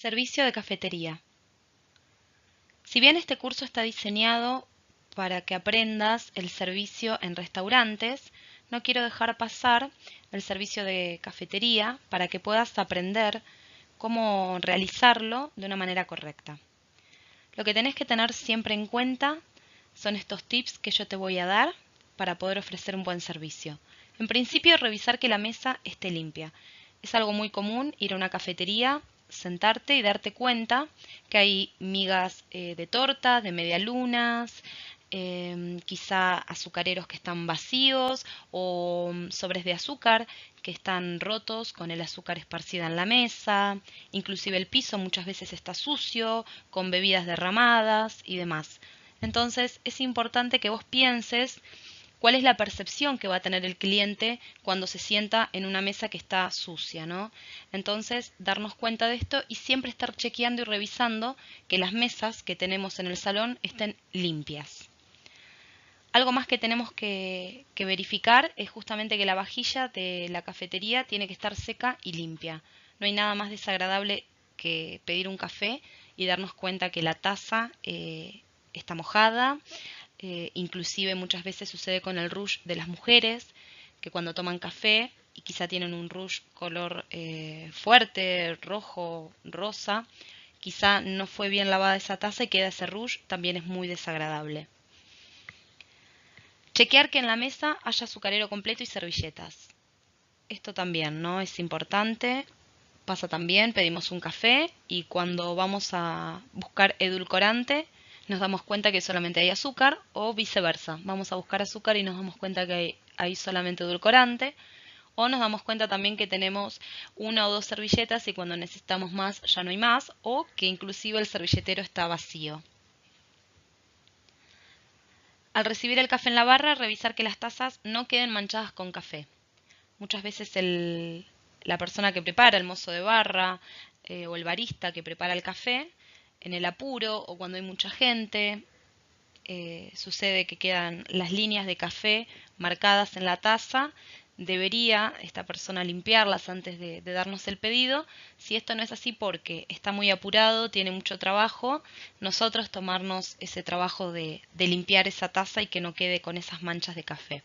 Servicio de cafetería. Si bien este curso está diseñado para que aprendas el servicio en restaurantes, no quiero dejar pasar el servicio de cafetería para que puedas aprender cómo realizarlo de una manera correcta. Lo que tenés que tener siempre en cuenta son estos tips que yo te voy a dar para poder ofrecer un buen servicio. En principio, revisar que la mesa esté limpia. Es algo muy común ir a una cafetería, sentarte y darte cuenta que hay migas de torta, de medialunas, quizá azucareros que están vacíos o sobres de azúcar que están rotos con el azúcar esparcida en la mesa, inclusive el piso muchas veces está sucio, con bebidas derramadas y demás. Entonces es importante que vos pienses cuál es la percepción que va a tener el cliente cuando se sienta en una mesa que está sucia, ¿no? Entonces, darnos cuenta de esto y siempre estar chequeando y revisando que las mesas que tenemos en el salón estén limpias. Algo más que tenemos que verificar es justamente que la vajilla de la cafetería tiene que estar seca y limpia. No hay nada más desagradable que pedir un café y darnos cuenta que la taza está mojada. Inclusive muchas veces sucede con el rouge de las mujeres, que cuando toman café y quizá tienen un rouge color fuerte, rojo, rosa, quizá no fue bien lavada esa taza y queda ese rouge, también es muy desagradable. Chequear que en la mesa haya azucarero completo y servilletas. Esto también, ¿no? Es importante. Pasa también, pedimos un café y cuando vamos a buscar edulcorante nos damos cuenta que solamente hay azúcar o viceversa. Vamos a buscar azúcar y nos damos cuenta que hay solamente edulcorante o nos damos cuenta también que tenemos una o dos servilletas y cuando necesitamos más ya no hay más o que inclusive el servilletero está vacío. Al recibir el café en la barra, revisar que las tazas no queden manchadas con café. Muchas veces la persona que prepara, el mozo de barra o el barista que prepara el café, en el apuro o cuando hay mucha gente, sucede que quedan las líneas de café marcadas en la taza. Debería esta persona limpiarlas antes de darnos el pedido. Si esto no es así porque está muy apurado, tiene mucho trabajo, nosotros tomarnos ese trabajo de limpiar esa taza y que no quede con esas manchas de café.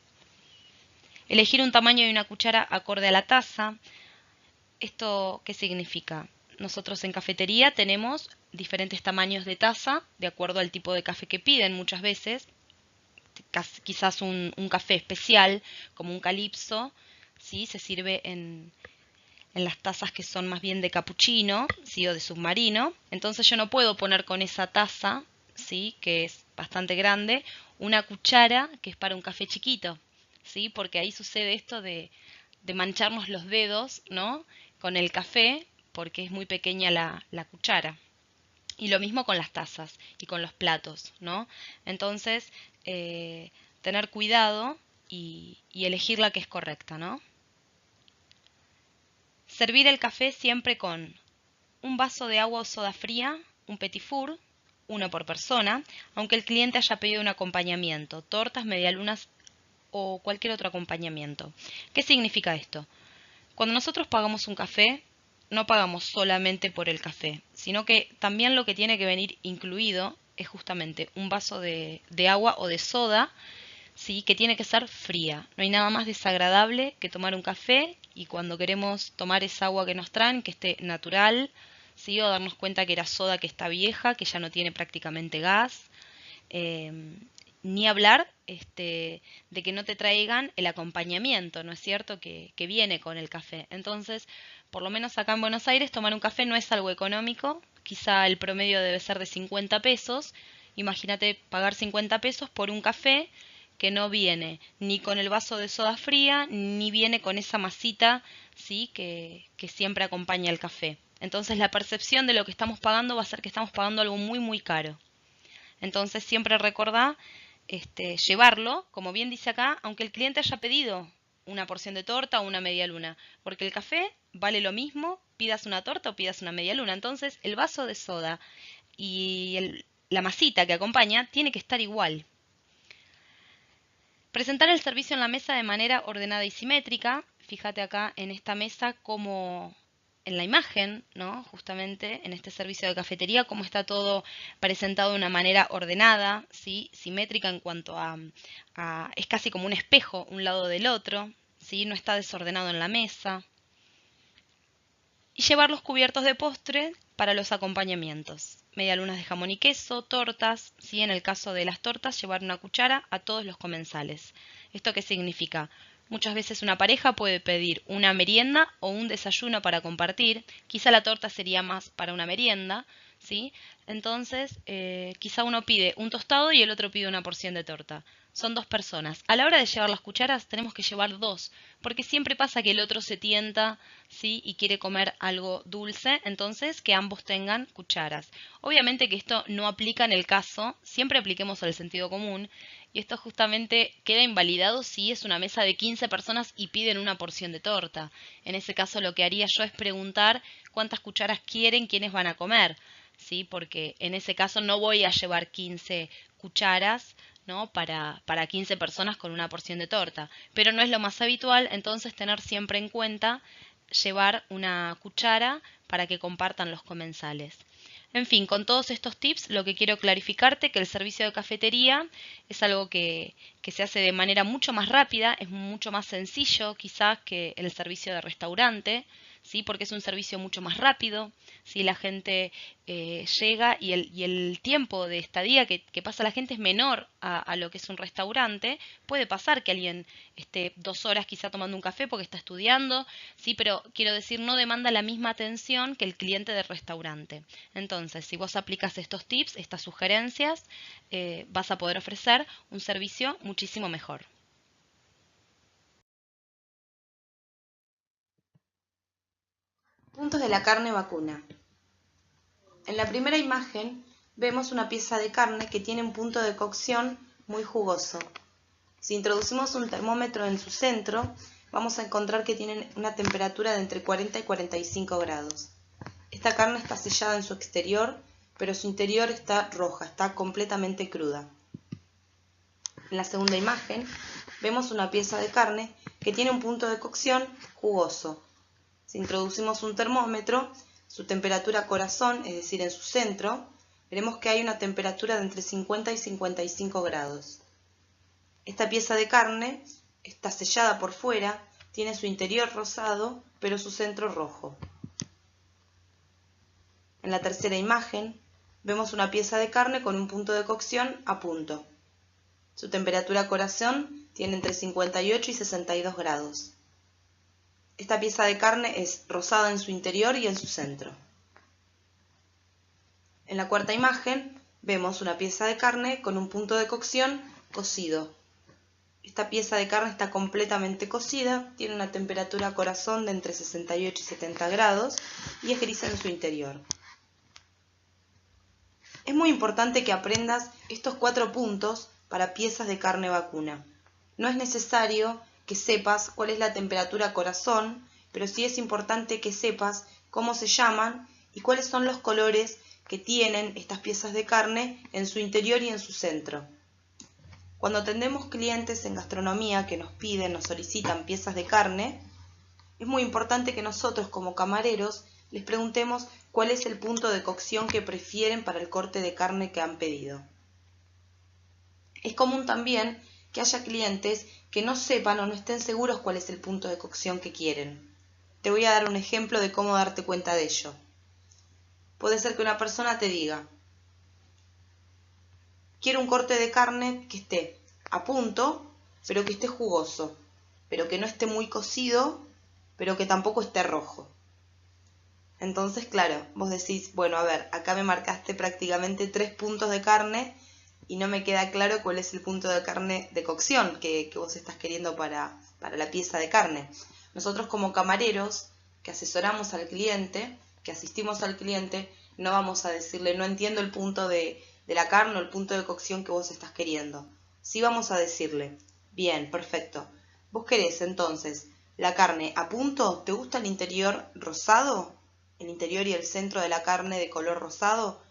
Elegir un tamaño y una cuchara acorde a la taza. ¿Esto qué significa? Nosotros en cafetería tenemos diferentes tamaños de taza de acuerdo al tipo de café que piden muchas veces. Quizás un café especial como un calipso, ¿sí? Se sirve en las tazas que son más bien de capuchino, ¿sí? O de submarino. Entonces yo no puedo poner con esa taza, ¿sí? Que es bastante grande, una cuchara que es para un café chiquito, ¿sí? Porque ahí sucede esto de mancharnos los dedos, ¿no? Con el café, porque es muy pequeña la cuchara. Y lo mismo con las tazas y con los platos, ¿no? Entonces, tener cuidado y elegir la que es correcta, ¿no? Servir el café siempre con un vaso de agua o soda fría, un petit four, uno por persona, aunque el cliente haya pedido un acompañamiento, tortas, medialunas o cualquier otro acompañamiento. ¿Qué significa esto? Cuando nosotros pagamos un café, no pagamos solamente por el café, sino que también lo que tiene que venir incluido es justamente un vaso de agua o de soda, ¿sí? Que tiene que ser fría. No hay nada más desagradable que tomar un café y cuando queremos tomar esa agua que nos traen, que esté natural, ¿sí? O darnos cuenta que era soda que está vieja, que ya no tiene prácticamente gas. Eh, Ni hablar de que no te traigan el acompañamiento, ¿no es cierto? Que viene con el café. Entonces, por lo menos acá en Buenos Aires, tomar un café no es algo económico. Quizá el promedio debe ser de 50 pesos. Imagínate pagar 50 pesos por un café que no viene ni con el vaso de soda fría, ni viene con esa masita, ¿sí? Que siempre acompaña el café. Entonces la percepción de lo que estamos pagando va a ser que estamos pagando algo muy, muy caro. Entonces siempre recordá llevarlo, como bien dice acá, aunque el cliente haya pedido una porción de torta o una media luna, porque el café vale lo mismo, pidas una torta o pidas una media luna. Entonces el vaso de soda y la masita que acompaña tiene que estar igual. Presentar el servicio en la mesa de manera ordenada y simétrica. Fíjate acá en esta mesa cómo en la imagen, ¿no? Justamente en este servicio de cafetería, cómo está todo presentado de una manera ordenada, ¿sí? Simétrica en cuanto es casi como un espejo un lado del otro, ¿sí? No está desordenado en la mesa. Y llevar los cubiertos de postre para los acompañamientos. Medialunas de jamón y queso, tortas, ¿sí? En el caso de las tortas, llevar una cuchara a todos los comensales. ¿Esto qué significa? Muchas veces una pareja puede pedir una merienda o un desayuno para compartir. Quizá la torta sería más para una merienda, ¿sí? Entonces, quizá uno pide un tostado y el otro pide una porción de torta. Son dos personas. A la hora de llevar las cucharas tenemos que llevar dos, porque siempre pasa que el otro se tienta, ¿sí? Y quiere comer algo dulce, entonces que ambos tengan cucharas. Obviamente que esto no aplica en el caso, siempre apliquemos el sentido común, y esto justamente queda invalidado si es una mesa de 15 personas y piden una porción de torta. En ese caso lo que haría yo es preguntar cuántas cucharas quieren, quiénes van a comer, ¿sí? Porque en ese caso no voy a llevar 15 cucharas, ¿no? Para 15 personas con una porción de torta. Pero no es lo más habitual, entonces tener siempre en cuenta llevar una cuchara para que compartan los comensales. En fin, con todos estos tips lo que quiero clarificarte que el servicio de cafetería es algo que se hace de manera mucho más rápida, es mucho más sencillo quizás que el servicio de restaurante, ¿sí? Porque es un servicio mucho más rápido, ¿sí? La gente llega y el tiempo de estadía que pasa la gente es menor a lo que es un restaurante. Puede pasar que alguien esté 2 horas quizá tomando un café porque está estudiando, ¿sí? Pero quiero decir, no demanda la misma atención que el cliente del restaurante. Entonces, si vos aplicas estos tips, estas sugerencias, vas a poder ofrecer un servicio muchísimo mejor. Puntos de la carne vacuna. En la primera imagen vemos una pieza de carne que tiene un punto de cocción muy jugoso. Si introducimos un termómetro en su centro, vamos a encontrar que tiene una temperatura de entre 40 y 45 grados. Esta carne está sellada en su exterior, pero su interior está roja, está completamente cruda. En la segunda imagen vemos una pieza de carne que tiene un punto de cocción jugoso. Si introducimos un termómetro, su temperatura corazón, es decir, en su centro, veremos que hay una temperatura de entre 50 y 55 grados. Esta pieza de carne está sellada por fuera, tiene su interior rosado, pero su centro rojo. En la tercera imagen, vemos una pieza de carne con un punto de cocción a punto. Su temperatura corazón tiene entre 58 y 62 grados. Esta pieza de carne es rosada en su interior y en su centro. En la cuarta imagen vemos una pieza de carne con un punto de cocción cocido. Esta pieza de carne está completamente cocida, tiene una temperatura corazón de entre 68 y 70 grados y es gris en su interior. Es muy importante que aprendas estos 4 puntos para piezas de carne vacuna. No es necesario que sepas cuál es la temperatura corazón, pero sí es importante que sepas cómo se llaman y cuáles son los colores que tienen estas piezas de carne en su interior y en su centro. Cuando atendemos clientes en gastronomía que nos piden, nos solicitan piezas de carne, es muy importante que nosotros como camareros les preguntemos cuál es el punto de cocción que prefieren para el corte de carne que han pedido. Es común también que haya clientes que no sepan o no estén seguros cuál es el punto de cocción que quieren. Te voy a dar un ejemplo de cómo darte cuenta de ello. Puede ser que una persona te diga: quiero un corte de carne que esté a punto, pero que esté jugoso, pero que no esté muy cocido, pero que tampoco esté rojo. Entonces, claro, vos decís, bueno, a ver, acá me marcaste prácticamente 3 puntos de carne y no me queda claro cuál es el punto de carne de cocción que vos estás queriendo para la pieza de carne. Nosotros como camareros que asesoramos al cliente, que asistimos al cliente, no vamos a decirle, no entiendo el punto de la carne o el punto de cocción que vos estás queriendo. Sí vamos a decirle, bien, perfecto. ¿Vos querés entonces la carne a punto? ¿Te gusta el interior rosado? ¿El interior y el centro de la carne de color rosado?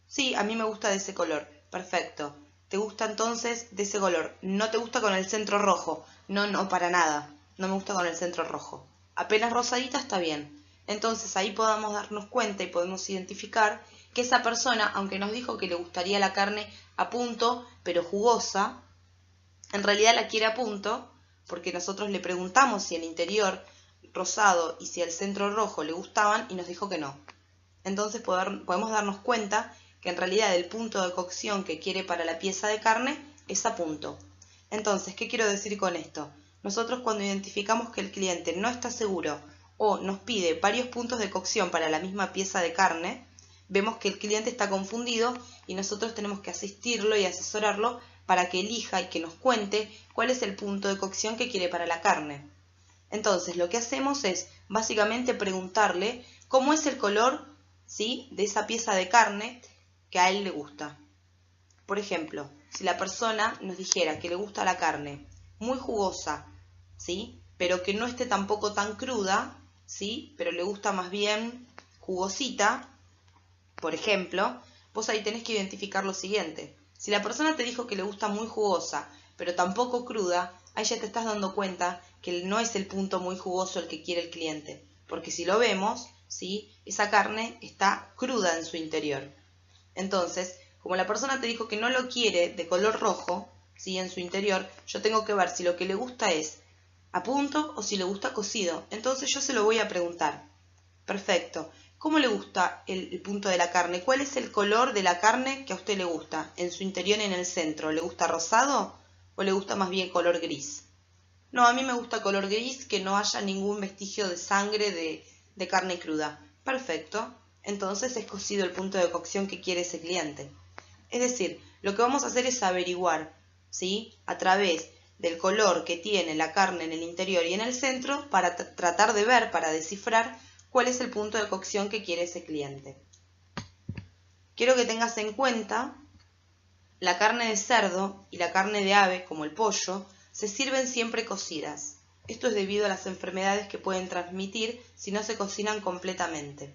Sí, a mí me gusta de ese color. Perfecto. ¿Te gusta entonces de ese color? ¿No te gusta con el centro rojo? No, para nada. No me gusta con el centro rojo. Apenas rosadita está bien. Entonces ahí podamos darnos cuenta y podemos identificar que esa persona, aunque nos dijo que le gustaría la carne a punto, pero jugosa, en realidad la quiere a punto, porque nosotros le preguntamos si el interior rosado y si el centro rojo le gustaban y nos dijo que no. Entonces podemos darnos cuenta que en realidad el punto de cocción que quiere para la pieza de carne es a punto. Entonces, ¿qué quiero decir con esto? Nosotros cuando identificamos que el cliente no está seguro o nos pide varios puntos de cocción para la misma pieza de carne, vemos que el cliente está confundido y nosotros tenemos que asistirlo y asesorarlo para que elija y que nos cuente cuál es el punto de cocción que quiere para la carne. Entonces, lo que hacemos es básicamente preguntarle cómo es el color, ¿sí?, de esa pieza de carne que a él le gusta. Por ejemplo, si la persona nos dijera que le gusta la carne muy jugosa, ¿sí?, pero que no esté tampoco tan cruda, ¿sí?, pero le gusta más bien jugosita, por ejemplo, vos ahí tenés que identificar lo siguiente. Si la persona te dijo que le gusta muy jugosa, pero tampoco cruda, ahí ya te estás dando cuenta que no es el punto muy jugoso el que quiere el cliente. Porque si lo vemos, ¿sí?, esa carne está cruda en su interior. Entonces, como la persona te dijo que no lo quiere de color rojo, ¿sí?, en su interior, yo tengo que ver si lo que le gusta es a punto o si le gusta cocido. Entonces yo se lo voy a preguntar. Perfecto. ¿Cómo le gusta el punto de la carne? ¿Cuál es el color de la carne que a usted le gusta? ¿En su interior y en el centro? ¿Le gusta rosado o le gusta más bien color gris? No, a mí me gusta color gris, que no haya ningún vestigio de sangre de carne cruda. Perfecto. Entonces es cocido el punto de cocción que quiere ese cliente. Es decir, lo que vamos a hacer es averiguar, ¿sí?, a través del color que tiene la carne en el interior y en el centro para tratar de ver, para descifrar cuál es el punto de cocción que quiere ese cliente. Quiero que tengas en cuenta la carne de cerdo y la carne de ave, como el pollo, se sirven siempre cocidas. Esto es debido a las enfermedades que pueden transmitir si no se cocinan completamente.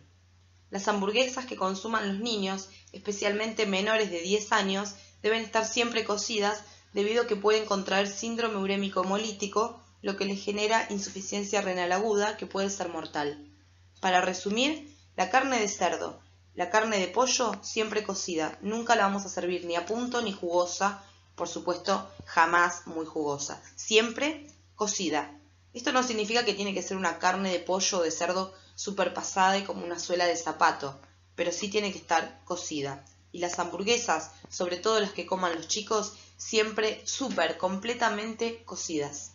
Las hamburguesas que consuman los niños, especialmente menores de 10 años, deben estar siempre cocidas debido a que pueden contraer síndrome urémico hemolítico, lo que les genera insuficiencia renal aguda que puede ser mortal. Para resumir, la carne de cerdo, la carne de pollo siempre cocida, nunca la vamos a servir ni a punto ni jugosa, por supuesto jamás muy jugosa, siempre cocida. Esto no significa que tiene que ser una carne de pollo o de cerdo súper pasada y como una suela de zapato, pero sí tiene que estar cocida. Y las hamburguesas, sobre todo las que coman los chicos, siempre súper, completamente cocidas.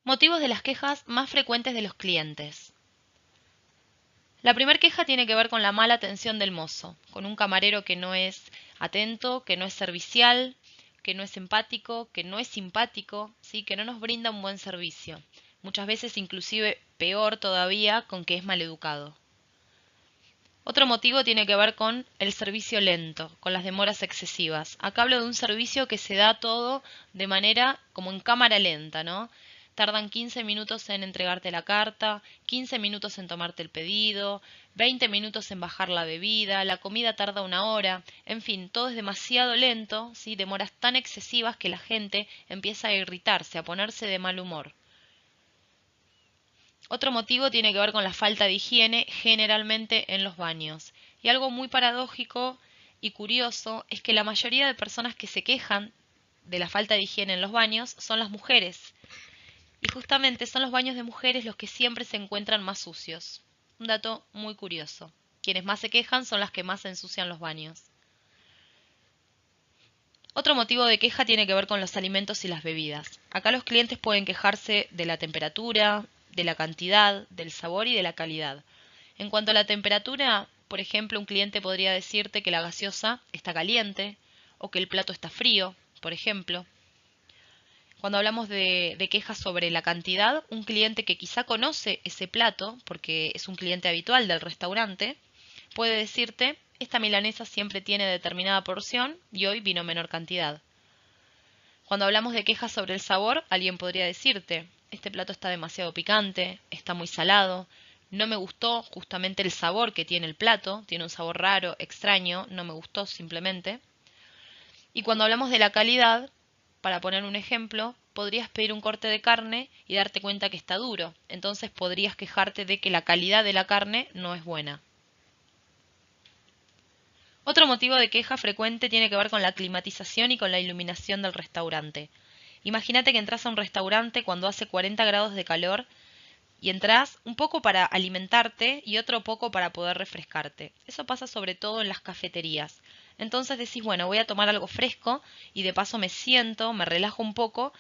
Motivos de las quejas más frecuentes de los clientes. La primera queja tiene que ver con la mala atención del mozo, con un camarero que no es atento, que no es servicial, que no es empático, que no es simpático, ¿sí? Que no nos brinda un buen servicio. Muchas veces inclusive peor todavía con que es maleducado. Otro motivo tiene que ver con el servicio lento, con las demoras excesivas. Acá hablo de un servicio que se da todo de manera como en cámara lenta, ¿no? Tardan 15 minutos en entregarte la carta, 15 minutos en tomarte el pedido, 20 minutos en bajar la bebida, la comida tarda 1 hora, en fin, todo es demasiado lento, ¿sí? Demoras tan excesivas que la gente empieza a irritarse, a ponerse de mal humor. Otro motivo tiene que ver con la falta de higiene, generalmente en los baños. Y algo muy paradójico y curioso es que la mayoría de personas que se quejan de la falta de higiene en los baños son las mujeres. Y justamente son los baños de mujeres los que siempre se encuentran más sucios. Un dato muy curioso. Quienes más se quejan son las que más se ensucian los baños. Otro motivo de queja tiene que ver con los alimentos y las bebidas. Acá los clientes pueden quejarse de la temperatura, de la cantidad, del sabor y de la calidad. En cuanto a la temperatura, por ejemplo, un cliente podría decirte que la gaseosa está caliente o que el plato está frío, por ejemplo. Cuando hablamos de quejas sobre la cantidad, un cliente que quizá conoce ese plato, porque es un cliente habitual del restaurante, puede decirte: esta milanesa siempre tiene determinada porción y hoy vino menor cantidad. Cuando hablamos de quejas sobre el sabor, alguien podría decirte: este plato está demasiado picante, está muy salado, no me gustó justamente el sabor que tiene el plato, tiene un sabor raro, extraño, no me gustó simplemente. Y cuando hablamos de la calidad, para poner un ejemplo, podrías pedir un corte de carne y darte cuenta que está duro, entonces podrías quejarte de que la calidad de la carne no es buena. Otro motivo de queja frecuente tiene que ver con la climatización y con la iluminación del restaurante. Imagínate que entras a un restaurante cuando hace 40 grados de calor y entras un poco para alimentarte y otro poco para poder refrescarte. Eso pasa sobre todo en las cafeterías. Entonces decís: bueno, voy a tomar algo fresco y de paso me siento, me relajo un poco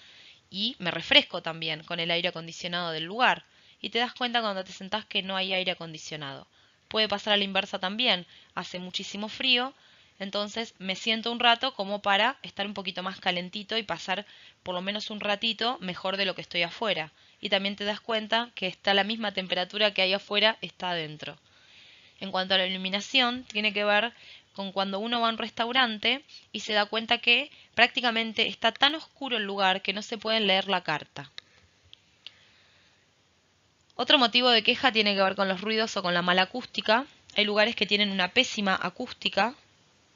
y me refresco también con el aire acondicionado del lugar. Y te das cuenta cuando te sentás que no hay aire acondicionado. Puede pasar a la inversa también. Hace muchísimo frío, entonces me siento un rato como para estar un poquito más calentito y pasar por lo menos un ratito mejor de lo que estoy afuera. Y también te das cuenta que está la misma temperatura que hay afuera, está adentro. En cuanto a la iluminación, tiene que ver con cuando uno va a un restaurante y se da cuenta que prácticamente está tan oscuro el lugar que no se puede leer la carta. Otro motivo de queja tiene que ver con los ruidos o con la mala acústica. Hay lugares que tienen una pésima acústica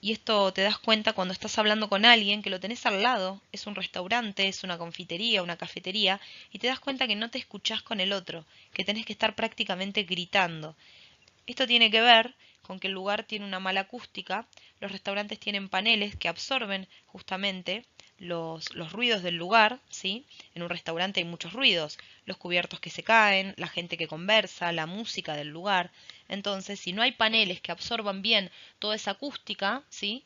y esto te das cuenta cuando estás hablando con alguien que lo tenés al lado. Es un restaurante, es una confitería, una cafetería, y te das cuenta que no te escuchás con el otro, que tenés que estar prácticamente gritando. Esto tiene que ver con que el lugar tiene una mala acústica. Los restaurantes tienen paneles que absorben justamente los ruidos del lugar, ¿sí? En un restaurante hay muchos ruidos, los cubiertos que se caen, la gente que conversa, la música del lugar. Entonces, si no hay paneles que absorban bien toda esa acústica, ¿sí?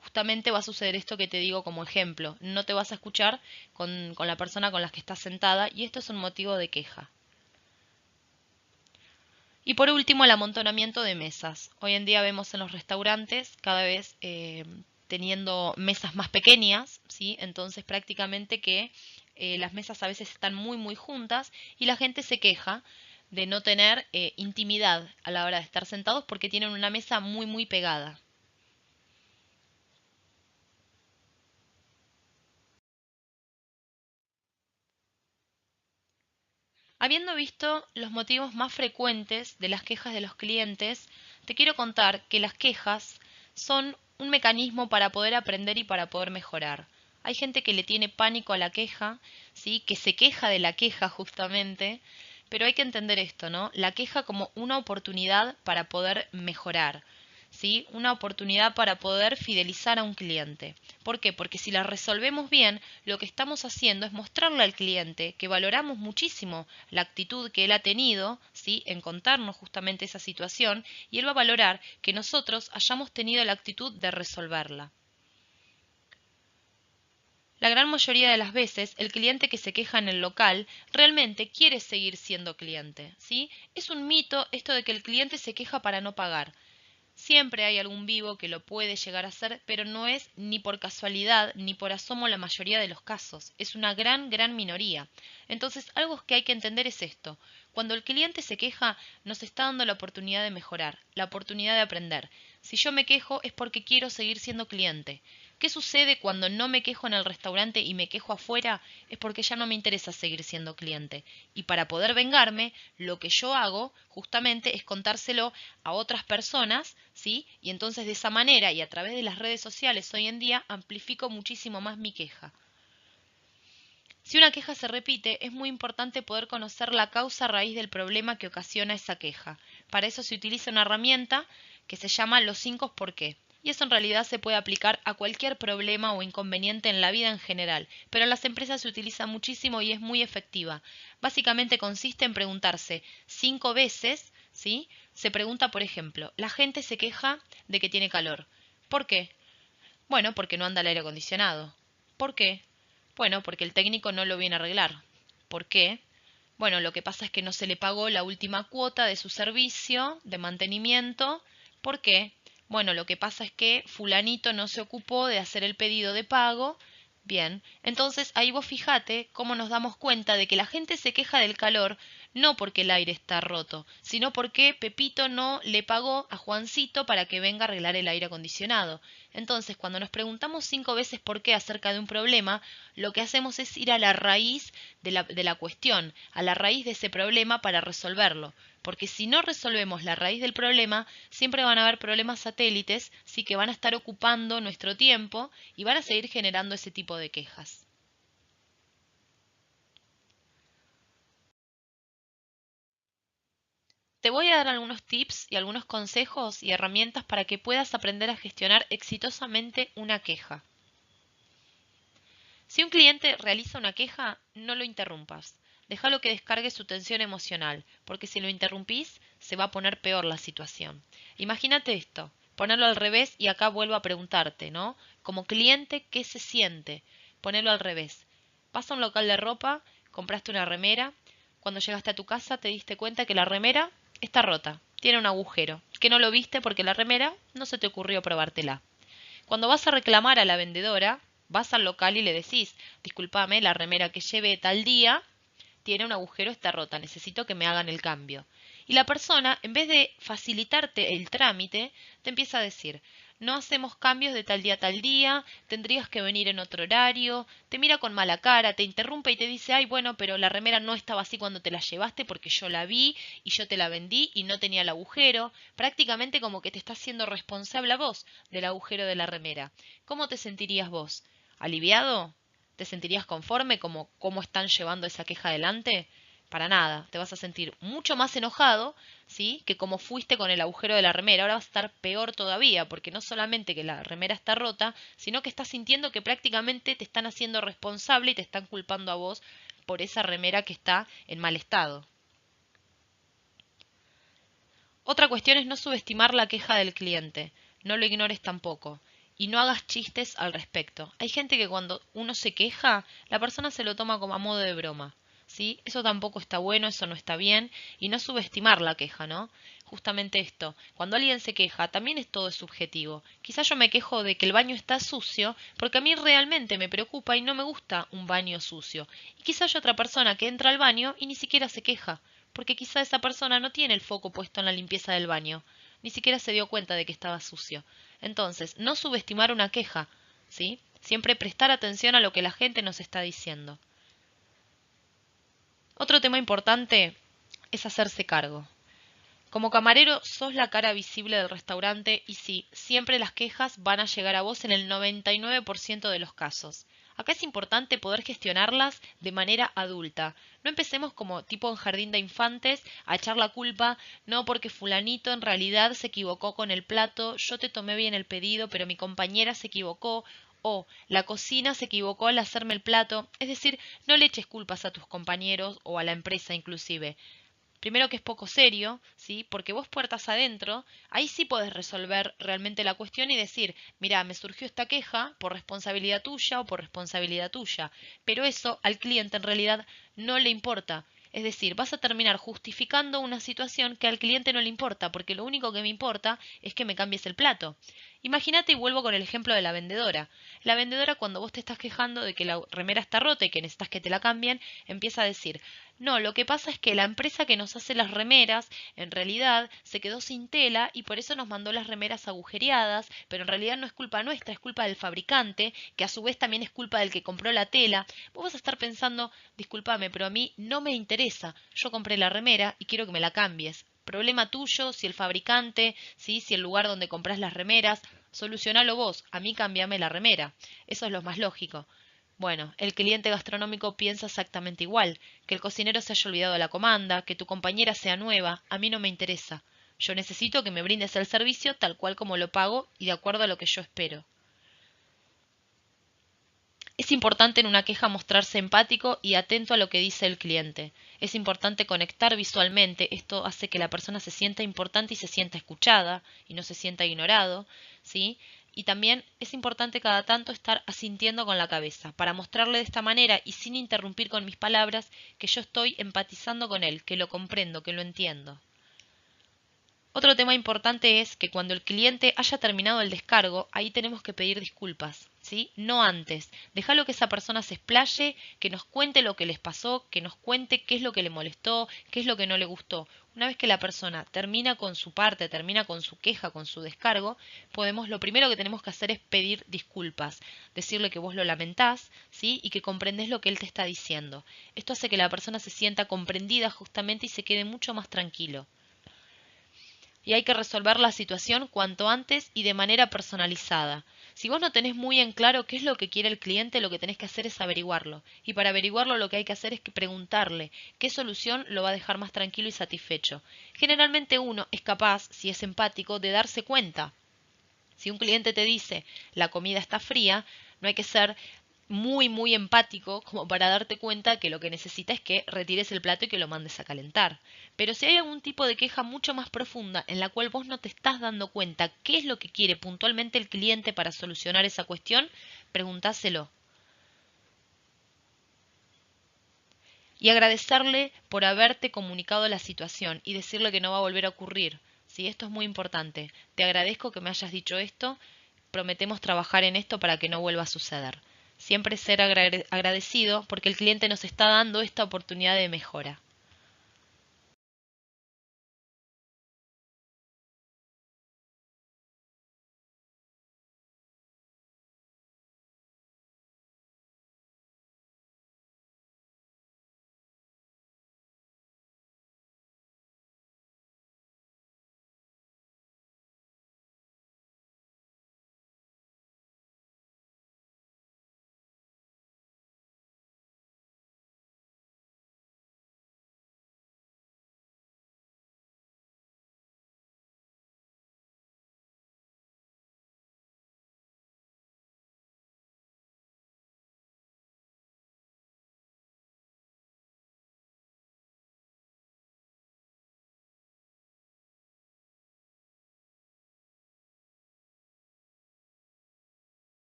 Justamente va a suceder esto que te digo como ejemplo. No te vas a escuchar con la persona con la que estás sentada y esto es un motivo de queja. Y por último, el amontonamiento de mesas. Hoy en día vemos en los restaurantes cada vez teniendo mesas más pequeñas, ¿sí? Entonces prácticamente que las mesas a veces están muy juntas y la gente se queja de no tener intimidad a la hora de estar sentados porque tienen una mesa muy pegada. Habiendo visto los motivos más frecuentes de las quejas de los clientes, te quiero contar que las quejas son un mecanismo para poder aprender y para poder mejorar. Hay gente que le tiene pánico a la queja, ¿sí? Que se queja de la queja justamente, pero hay que entender esto, ¿no? La queja como una oportunidad para poder mejorar, ¿sí? Una oportunidad para poder fidelizar a un cliente. ¿Por qué? Porque si la resolvemos bien, lo que estamos haciendo es mostrarle al cliente que valoramos muchísimo la actitud que él ha tenido, ¿sí? En contarnos justamente esa situación, y él va a valorar que nosotros hayamos tenido la actitud de resolverla. La gran mayoría de las veces, el cliente que se queja en el local realmente quiere seguir siendo cliente, ¿sí? Es un mito esto de que el cliente se queja para no pagar. Siempre hay algún vivo que lo puede llegar a hacer, pero no es ni por casualidad ni por asomo la mayoría de los casos. Es una gran minoría. Entonces, algo que hay que entender es esto. Cuando el cliente se queja, nos está dando la oportunidad de mejorar, la oportunidad de aprender. Si yo me quejo es porque quiero seguir siendo cliente. ¿Qué sucede cuando no me quejo en el restaurante y me quejo afuera? Es porque ya no me interesa seguir siendo cliente. Y para poder vengarme, lo que yo hago justamente es contárselo a otras personas, ¿sí? Y entonces de esa manera y a través de las redes sociales hoy en día amplifico muchísimo más mi queja. Si una queja se repite, es muy importante poder conocer la causa raíz del problema que ocasiona esa queja. Para eso se utiliza una herramienta que se llama los 5 por qué. Y eso en realidad se puede aplicar a cualquier problema o inconveniente en la vida en general, pero en las empresas se utiliza muchísimo y es muy efectiva. Básicamente consiste en preguntarse 5 veces, ¿sí? Se pregunta, por ejemplo, la gente se queja de que tiene calor. ¿Por qué? Bueno, porque no anda el aire acondicionado. ¿Por qué? Bueno, porque el técnico no lo viene a arreglar. ¿Por qué? Bueno, lo que pasa es que no se le pagó la última cuota de su servicio de mantenimiento. ¿Por qué? Bueno, lo que pasa es que fulanito no se ocupó de hacer el pedido de pago. Bien, entonces ahí vos fijate cómo nos damos cuenta de que la gente se queja del calor no porque el aire está roto, sino porque Pepito no le pagó a Juancito para que venga a arreglar el aire acondicionado. Entonces, cuando nos preguntamos 5 veces por qué acerca de un problema, lo que hacemos es ir a la raíz de la cuestión, a la raíz de ese problema para resolverlo. Porque si no resolvemos la raíz del problema, siempre van a haber problemas satélites, sí que van a estar ocupando nuestro tiempo y van a seguir generando ese tipo de quejas. Te voy a dar algunos tips y algunos consejos y herramientas para que puedas aprender a gestionar exitosamente una queja. Si un cliente realiza una queja, no lo interrumpas. Déjalo que descargue su tensión emocional, porque si lo interrumpís, se va a poner peor la situación. Imagínate esto, ponerlo al revés y acá vuelvo a preguntarte, ¿no? Como cliente, ¿qué se siente? Ponerlo al revés. Vas a un local de ropa, compraste una remera, cuando llegaste a tu casa te diste cuenta que la remera está rota, tiene un agujero, que no lo viste porque la remera no se te ocurrió probártela. Cuando vas a reclamar a la vendedora, vas al local y le decís, discúlpame, la remera que llevé tal día tiene un agujero, está rota, necesito que me hagan el cambio. Y la persona, en vez de facilitarte el trámite, te empieza a decir, no hacemos cambios de tal día a tal día, tendrías que venir en otro horario, te mira con mala cara, te interrumpe y te dice, ay, bueno, pero la remera no estaba así cuando te la llevaste porque yo la vi y yo te la vendí y no tenía el agujero, prácticamente como que te está haciendo responsable a vos del agujero de la remera. ¿Cómo te sentirías vos? ¿Aliviado? ¿Te sentirías conforme como cómo están llevando esa queja adelante? Para nada, te vas a sentir mucho más enojado, ¿sí? Que como fuiste con el agujero de la remera. Ahora vas a estar peor todavía, porque no solamente que la remera está rota, sino que estás sintiendo que prácticamente te están haciendo responsable y te están culpando a vos por esa remera que está en mal estado. Otra cuestión es no subestimar la queja del cliente. No lo ignores tampoco. Y no hagas chistes al respecto. Hay gente que cuando uno se queja, la persona se lo toma como a modo de broma. ¿Sí? Eso tampoco está bueno, eso no está bien. Y no subestimar la queja, ¿no? Justamente esto. Cuando alguien se queja, también todo es subjetivo. Quizás yo me quejo de que el baño está sucio porque a mí realmente me preocupa y no me gusta un baño sucio. Y quizás hay otra persona que entra al baño y ni siquiera se queja porque quizá esa persona no tiene el foco puesto en la limpieza del baño, ni siquiera se dio cuenta de que estaba sucio. Entonces, no subestimar una queja, ¿sí? Siempre prestar atención a lo que la gente nos está diciendo. Otro tema importante es hacerse cargo. Como camarero sos la cara visible del restaurante y sí, siempre las quejas van a llegar a vos en el 99% de los casos. Acá es importante poder gestionarlas de manera adulta. No empecemos como tipo en jardín de infantes a echar la culpa, no porque fulanito en realidad se equivocó con el plato, yo te tomé bien el pedido, pero mi compañera se equivocó, o la cocina se equivocó al hacerme el plato. Es decir, no le eches culpas a tus compañeros o a la empresa inclusive. Primero que es poco serio, ¿sí? Porque vos puertas adentro, ahí sí podés resolver realmente la cuestión y decir, mira, me surgió esta queja por responsabilidad tuya o por responsabilidad tuya. Pero eso al cliente en realidad no le importa. Es decir, vas a terminar justificando una situación que al cliente no le importa, porque lo único que me importa es que me cambies el plato. Imagínate, y vuelvo con el ejemplo de la vendedora. La vendedora, cuando vos te estás quejando de que la remera está rota y que necesitas que te la cambien, empieza a decir, no, lo que pasa es que la empresa que nos hace las remeras en realidad se quedó sin tela y por eso nos mandó las remeras agujereadas, pero en realidad no es culpa nuestra, es culpa del fabricante, que a su vez también es culpa del que compró la tela. Vos vas a estar pensando, discúlpame, pero a mí no me interesa, yo compré la remera y quiero que me la cambies. Problema tuyo, si el fabricante, ¿sí? Si el lugar donde compras las remeras, solucionalo vos, a mí cambiame la remera. Eso es lo más lógico. Bueno, el cliente gastronómico piensa exactamente igual, que el cocinero se haya olvidado de la comanda, que tu compañera sea nueva, a mí no me interesa. Yo necesito que me brindes el servicio tal cual como lo pago y de acuerdo a lo que yo espero. Es importante en una queja mostrarse empático y atento a lo que dice el cliente. Es importante conectar visualmente, esto hace que la persona se sienta importante y se sienta escuchada y no se sienta ignorado, ¿sí? Y también es importante cada tanto estar asintiendo con la cabeza, para mostrarle de esta manera y sin interrumpir con mis palabras que yo estoy empatizando con él, que lo comprendo, que lo entiendo. Otro tema importante es que cuando el cliente haya terminado el descargo, ahí tenemos que pedir disculpas, ¿sí? No antes. Déjalo que esa persona se explaye, que nos cuente lo que les pasó, que nos cuente qué es lo que le molestó, qué es lo que no le gustó. Una vez que la persona termina con su parte, termina con su queja, con su descargo, lo primero que tenemos que hacer es pedir disculpas, decirle que vos lo lamentás, ¿sí? Y que comprendés lo que él te está diciendo. Esto hace que la persona se sienta comprendida justamente y se quede mucho más tranquilo. Y hay que resolver la situación cuanto antes y de manera personalizada. Si vos no tenés muy en claro qué es lo que quiere el cliente, lo que tenés que hacer es averiguarlo. Y para averiguarlo lo que hay que hacer es preguntarle qué solución lo va a dejar más tranquilo y satisfecho. Generalmente uno es capaz, si es empático, de darse cuenta. Si un cliente te dice la comida está fría, no hay que ser muy empático como para darte cuenta que lo que necesita es que retires el plato y que lo mandes a calentar. Pero si hay algún tipo de queja mucho más profunda en la cual vos no te estás dando cuenta qué es lo que quiere puntualmente el cliente para solucionar esa cuestión, preguntáselo. Y agradecerle por haberte comunicado la situación y decirle que no va a volver a ocurrir. Sí, esto es muy importante. Te agradezco que me hayas dicho esto. Prometemos trabajar en esto para que no vuelva a suceder. Siempre ser agradecido porque el cliente nos está dando esta oportunidad de mejora.